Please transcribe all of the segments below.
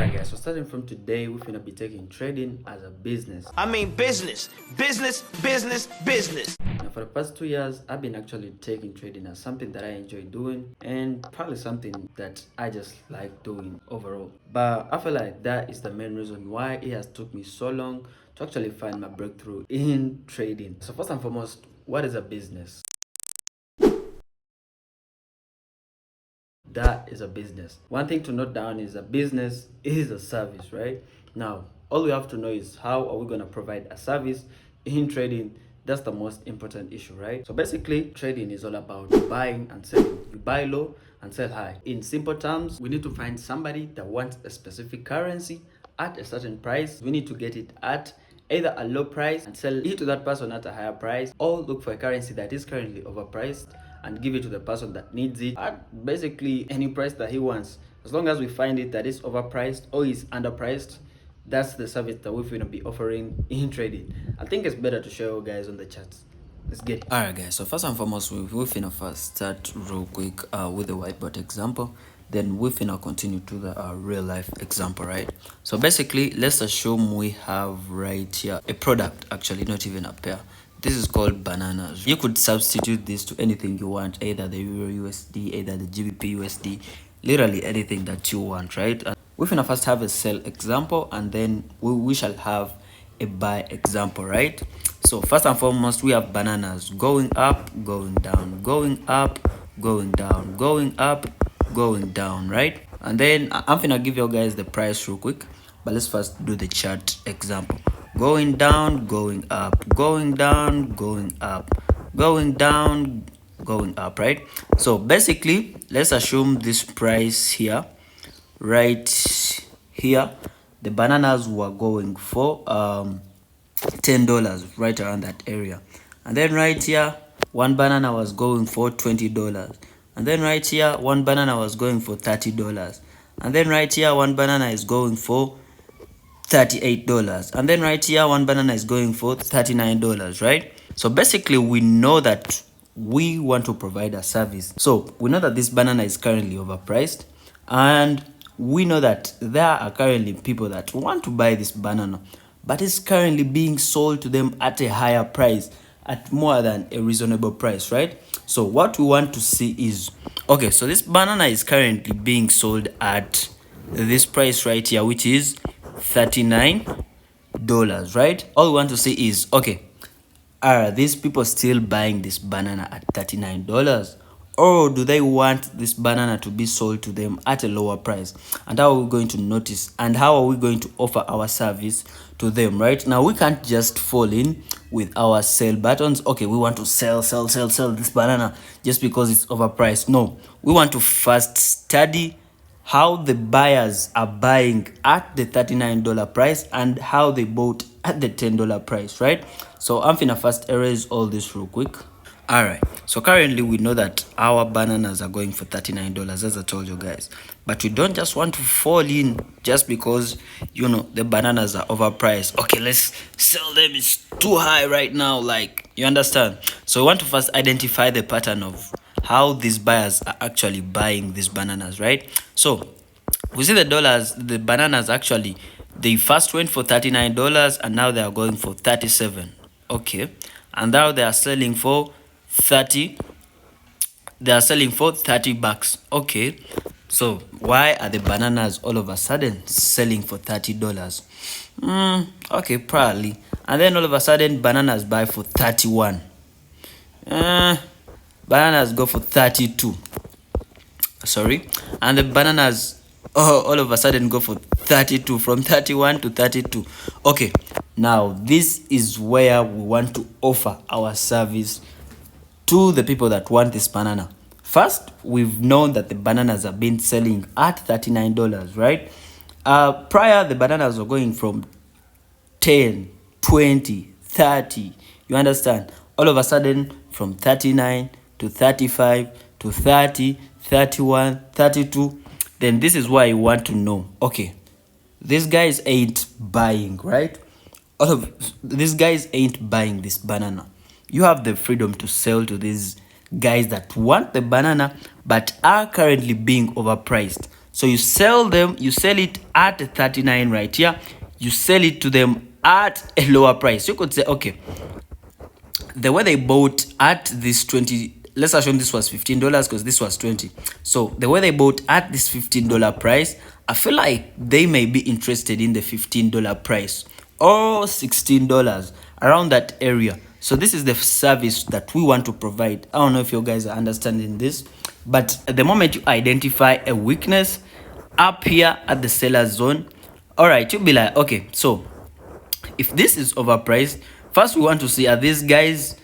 Alright guys, so starting from today, we're gonna be taking trading as a business. I mean business. Business. Now for the past 2 years, I've been actually taking trading as something that I enjoy doing and probably something that I just like doing overall. But I feel like that is the main reason why it has took me so long to actually find my breakthrough in trading. So first and foremost, what is a business? That is a business. One thing to note down is a business is a service, right? Now, all we have to know is how are we going to provide a service in trading. That's the most important issue, right? So basically, trading is all about buying and selling. You buy low and sell high. In simple terms, we need to find somebody that wants a specific currency at a certain price. We need to get it at either a low price and sell it to that person at a higher price, or look for a currency that is currently overpriced and give it to the person that needs it at basically any price that he wants. As long as we find it that is overpriced or is underpriced, that's the service that we're going to be offering in trading. I think it's better to show you guys on the charts. Let's get it. Alright guys, so first and foremost, we're finna first start real quick with the whiteboard example. Then we're finna continue to the real life example, right? So basically, let's assume we have right here a product, actually not even a pair. This is called bananas. You could substitute this to anything you want, either the Euro USD, either the GBP USD, literally anything that you want, right? We're gonna first have a sell example, and then we shall have a buy example, right? So first and foremost, we have bananas going up, going down, going up, going down, going up, going down, right? And then I'm gonna give you guys the price real quick, but let's first do the chart example. Going down, going up, going down, going up, going down, going up, right? So basically, let's assume this price here, right here, the bananas were going for $10, right around that area. And then right here, one banana was going for $20. And then right here, one banana was going for $30. And then right here, one banana is going for $38. And then right here, one banana is going for $39, right? So basically, we know that we want to provide a service. So we know that this banana is currently overpriced, and we know that there are currently people that want to buy this banana, but it's currently being sold to them at a higher price, at more than a reasonable price, right? So what we want to see is, okay, so this banana is currently being sold at this price right here, which is $39, right? All we want to see is, okay, are these people still buying this banana at $39, or do they want this banana to be sold to them at a lower price? And how are we going to notice, and how are we going to offer our service to them? Right now, we can't just fall in with our sell buttons. Okay, we want to sell this banana just because it's overpriced. No, we want to first study how the buyers are buying at the $39 price and how they bought at the $10 price, right? So I'm finna first erase all this real quick. All right, so currently we know that our bananas are going for $39, as I told you guys, but we don't just want to fall in just because, you know, the bananas are overpriced. Okay, let's sell them, it's too high right now, like, you understand? So we want to first identify the pattern of how these buyers are actually buying these bananas, right? So we see the bananas actually, they first went for $39 and now they are going for $37. Okay, and now they are selling for 30. They are selling for $30. Okay, so why are the bananas all of a sudden selling for $30? Okay, probably. And then all of a sudden bananas buy for 31. Bananas go for 32. Sorry, and the bananas all of a sudden go for 32, from 31 to 32. Okay, now this is where we want to offer our service to the people that want this banana. First, we've known that the bananas have been selling at $39, right? Prior, the bananas were going from 10, 20, 30. You understand? All of a sudden, from 39 to 35 to 30, 31, 32. Then this is why you want to know, okay, these guys ain't buying, right? All of these guys ain't buying this banana. You have the freedom to sell to these guys that want the banana but are currently being overpriced. So you sell it at 39 right here. You sell it to them at a lower price. You could say, okay, the way they bought at this 20, let's assume this was $15 because this was 20. So the way they bought at this $15 price, I feel like they may be interested in the $15 price or $16, around that area. So this is the service that we want to provide. I don't know if you guys are understanding this, but at the moment you identify a weakness up here at the seller zone, all right, you'll be like, okay, so if this is overpriced, first we want to see, are these guys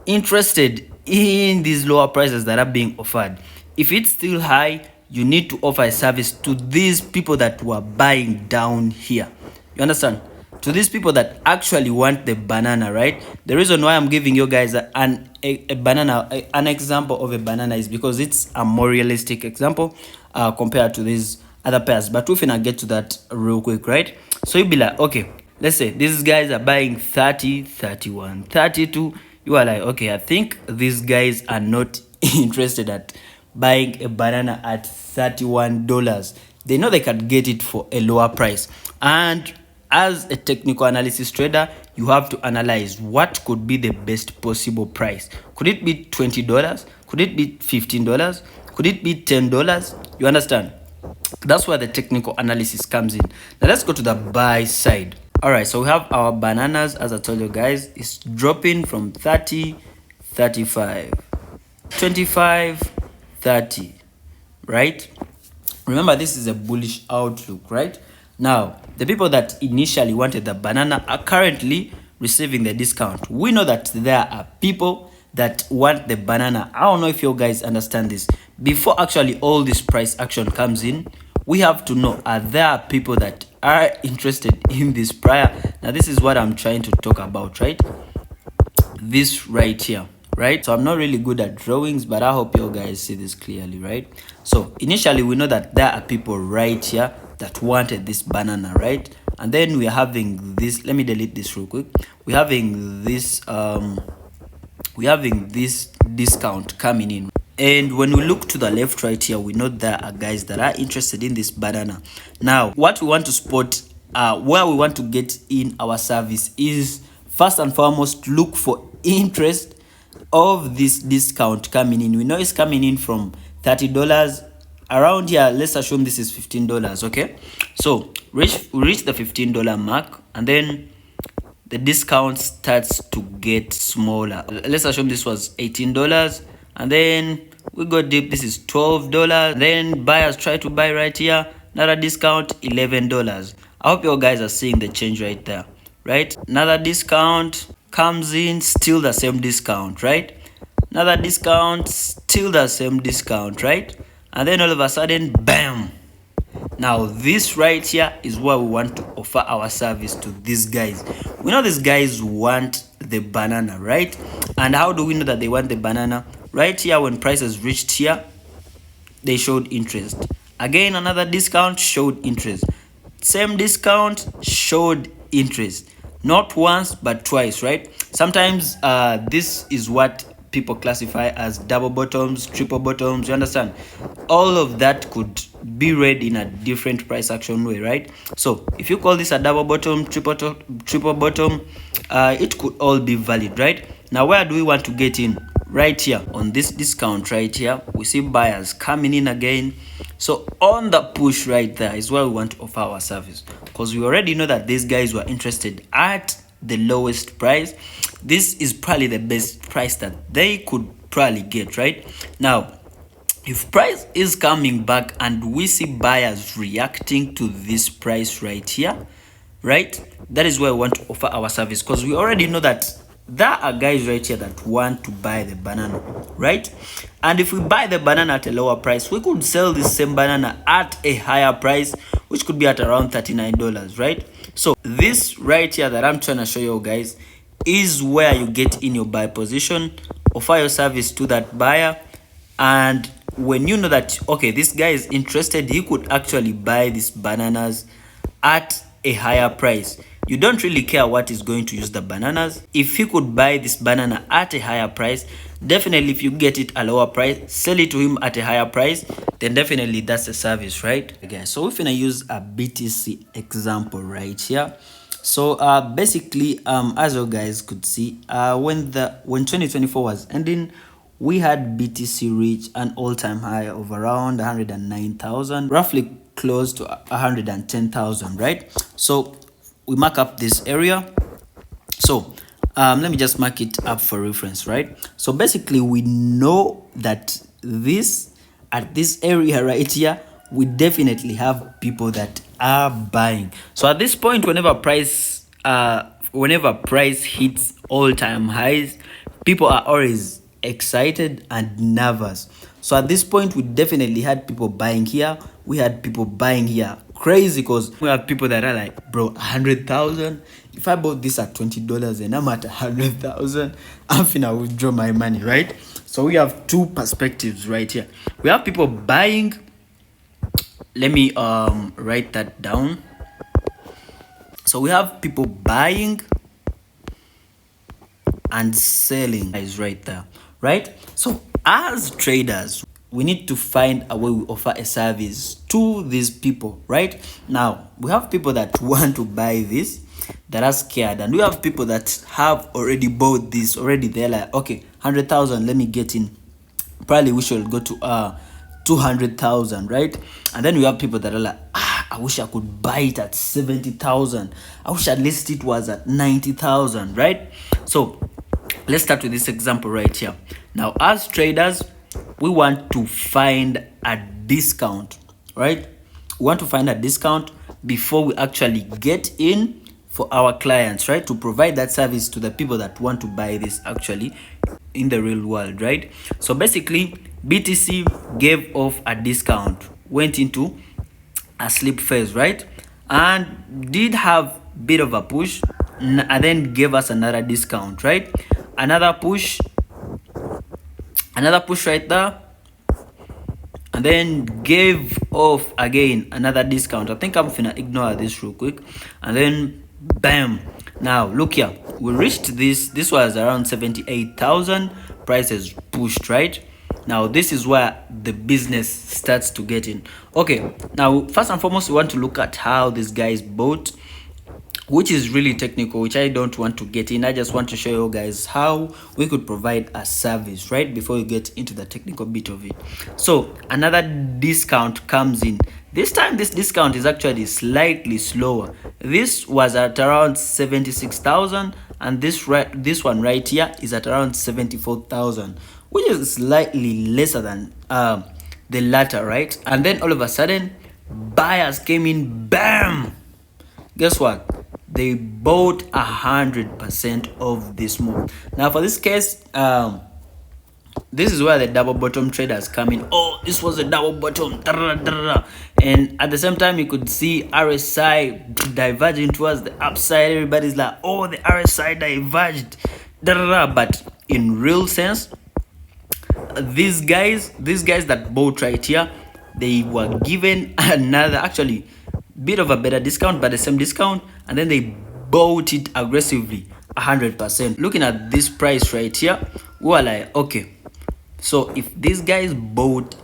interested in these lower prices that are being offered? If it's still high, you need to offer a service to these people that were buying down here. You understand? To these people that actually want the banana, right? The reason why I'm giving you guys an example of a banana is because it's a more realistic example compared to these other pairs. But we're gonna get to that real quick, right? So you'll be like, okay, let's say these guys are buying 30, 31, 32. You are like, okay, I think these guys are not interested at buying a banana at $31. They know they can get it for a lower price. And as a technical analysis trader, you have to analyze what could be the best possible price. Could it be $20? Could it be $15? Could it be $10? You understand? That's where the technical analysis comes in. Now let's go to the buy side. All right, so we have our bananas, as I told you guys, it's dropping from 30, 35, 25, 30, right? Remember, this is a bullish outlook, right? Now, the people that initially wanted the banana are currently receiving the discount. We know that there are people that want the banana. I don't know if you guys understand this. Before actually all this price action comes in, we have to know, are there people that are interested in this prior? Now, this is what I'm trying to talk about, right? This right here, right? So I'm not really good at drawings, but I hope you guys see this clearly, right? So initially we know that there are people right here that wanted this banana, right? And then we're having this, let me delete this real quick. We're having this discount coming in. And when we look to the left right here, we know there are guys that are interested in this banana. Now, what we want to spot, where we want to get in our service is, first and foremost, look for interest of this discount coming in. We know it's coming in from $30 around here. Let's assume this is $15, okay? So we reach the $15 mark, and then the discount starts to get smaller. Let's assume this was $18, and then we go deep. This is $12. Then buyers try to buy right here. Another discount, $11. I hope you guys are seeing the change right there, right? Another discount comes in, still the same discount, right? Another discount, still the same discount, right? And then all of a sudden, bam! Now this right here is where we want to offer our service to these guys. We know these guys want the banana, right? And how do we know that they want the banana? Right here, when prices reached here, they showed interest. Again, another discount showed interest. Same discount showed interest. Not once, but twice, right? Sometimes this is what people classify as double bottoms, triple bottoms. You understand? All of that could be read in a different price action way, right? So if you call this a double bottom, triple bottom, it could all be valid, right? Now, where do we want to get in? Right here on this discount right here, we see buyers coming in again. So on the push right there is where we want to offer our service, because we already know that these guys were interested at the lowest price. This is probably the best price that they could probably get, right? Now, if price is coming back and we see buyers reacting to this price right here, right, that is where we want to offer our service, because we already know that there are guys right here that want to buy the banana, right? And if we buy the banana at a lower price, we could sell this same banana at a higher price, which could be at around $39, right? So this right here that I'm trying to show you guys is where you get in your buy position, offer your service to that buyer, and when you know that, okay, this guy is interested, he could actually buy these bananas at a higher price. you don't really care what is going to use the bananas. If he could buy this banana at a higher price, definitely if you get it at a lower price, sell it to him at a higher price, then definitely that's a service, right? Okay, so we're gonna use a BTC example right here. So basically, as you guys could see, when 2024 was ending, we had BTC reach an all-time high of around 109,000, roughly close to 110,000, right? So we mark up this area. So let me just mark it up for reference, right? So basically, we know that at this area right here, we definitely have people that are buying. So at this point, whenever price hits all-time highs, people are always excited and nervous. So at this point, we definitely had people buying here. We had people buying here. Crazy, because we have people that are like, bro, 100,000. If I bought this at $20 and I'm at 100,000, I'm finna withdraw my money, right? So we have two perspectives right here. We have people buying. Let me write that down. So we have people buying and selling is right there, right? So as traders, we need to find a way we offer a service to these people. Right now, we have people that want to buy this, that are scared, and we have people that have already bought this already. They're like, okay, 100,000, let me get in. Probably we should go to 200,000, right? And then we have people that are like, I wish I could buy it at 70,000. I wish at least it was at 90,000, right? So let's start with this example right here. Now, as traders, we want to find a discount, right? We want to find a discount before we actually get in for our clients, right? To provide that service to the people that want to buy this actually in the real world, right? So basically, BTC gave off a discount, went into a sleep phase, right? And did have bit of a push, and then gave us another discount, right? Another push right there, and then gave off again another discount. I think I'm finna ignore this real quick, and then bam. Now look here, we reached this was around 78,000. Prices pushed, right? Now this is where the business starts to get in. Okay, now first and foremost, we want to look at how these guys bought, which is really technical, which I don't want to get in. I just want to show you guys how we could provide a service, right, before you get into the technical bit of it. So another discount comes in. This time this discount is actually slightly slower. This was at around 76,000, and this one right here is at around 74,000, which is slightly lesser than the latter, right? And then all of a sudden, buyers came in, bam. Guess what? They bought 100% of this move. Now for this case, this is where the double bottom traders come in. Oh, this was a double bottom, and at the same time you could see RSI diverging towards the upside. Everybody's like, oh, the RSI diverged, but in real sense, these guys that bought right here, they were given another, actually bit of a better discount, but the same discount, and then they bought it aggressively 100%. Looking at this price right here, we were like, okay, so if these guys bought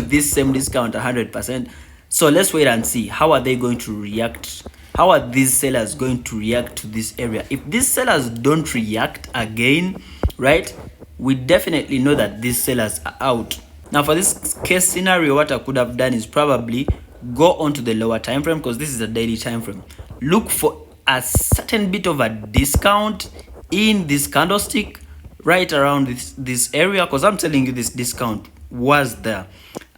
this same discount 100%, so let's wait and see how are they going to react. How are these sellers going to react to this area? If these sellers don't react again, right, we definitely know that these sellers are out. Now for this case scenario, what I could have done is probably go on to the lower time frame, because this is a daily time frame. Look for a certain bit of a discount in this candlestick right around this area, because I'm telling you this discount was there,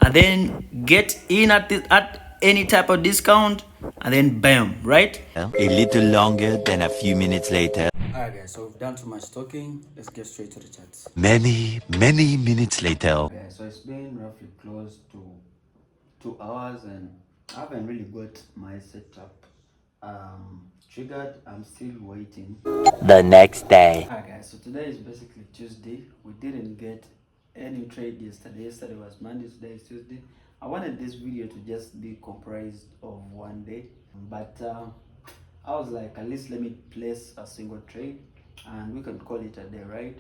and then get in at any type of discount, and then bam, right? A little longer than a few minutes later. Alright guys, so we've done too much talking. Let's get straight to the charts. Many minutes later. Okay, so it's been roughly close to 2 hours, and I haven't really got my setup triggered. I'm still waiting. The next day. Alright guys, so today is basically Tuesday. We didn't get any trade yesterday. Yesterday was Monday, today is Tuesday. I wanted this video to just be comprised of one day, but I was like, at least let me place a single trade and we can call it a day, right?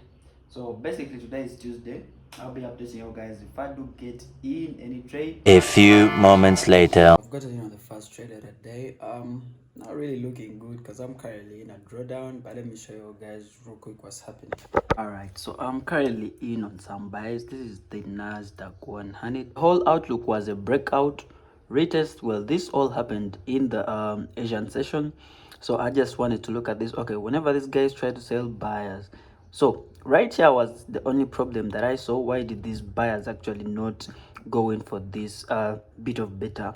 So basically today is Tuesday. I'll be updating you guys if I do get in any trade. A few moments later. I've gotten in on the first trade of the day. Not really looking good because I'm currently in a drawdown, but let me show you guys real quick what's happening. All right, so I'm currently in on some buys. This is the Nasdaq 100. The whole outlook was a breakout retest. Well, this all happened in the Asian session, so I just wanted to look at this. Okay, whenever these guys try to sell buyers, so right here was the only problem that I saw. Why did these buyers actually not go in for this bit of better,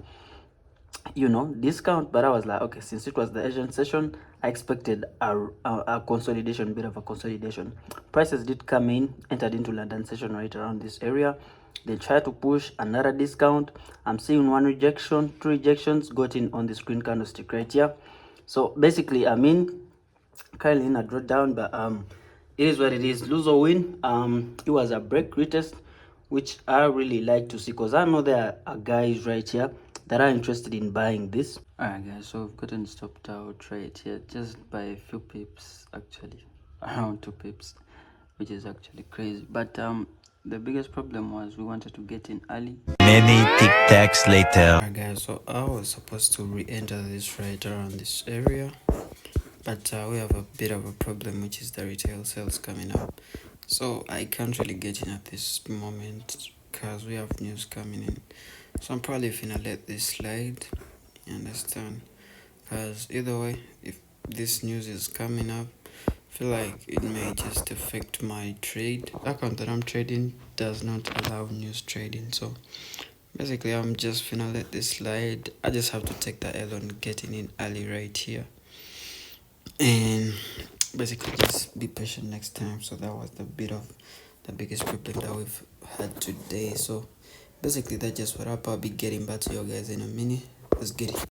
discount? But I was like, okay, since it was the Asian session, I expected a consolidation, bit of a consolidation. Prices did come in, entered into London session right around this area. They tried to push another discount. I'm seeing one rejection, two rejections got in on the screen candlestick right here. So basically, currently in a drawdown, but it is what it is. Lose or win, it was a break retest, which I really like to see because I know there are guys right here that are interested in buying this. All right, guys, so I've gotten stopped out right here just by a few pips, actually around 2 pips, which is actually crazy. But the biggest problem was we wanted to get in early. Many tic-tacs later. Alright guys, so I was supposed to re-enter this right around this area, but we have a bit of a problem, which is the retail sales coming up. So I can't really get in at this moment because we have news coming in. So I'm probably gonna let this slide, you understand? Because either way, if this news is coming up, I feel like it may just affect my trade. The account that I'm trading does not allow news trading, so basically I'm just gonna let this slide. I just have to take the L on getting in early right here, and basically just be patient next time. So that was the biggest problem that we've had today. So basically that's just what I'll be getting back to you guys in a minute. Let's get it.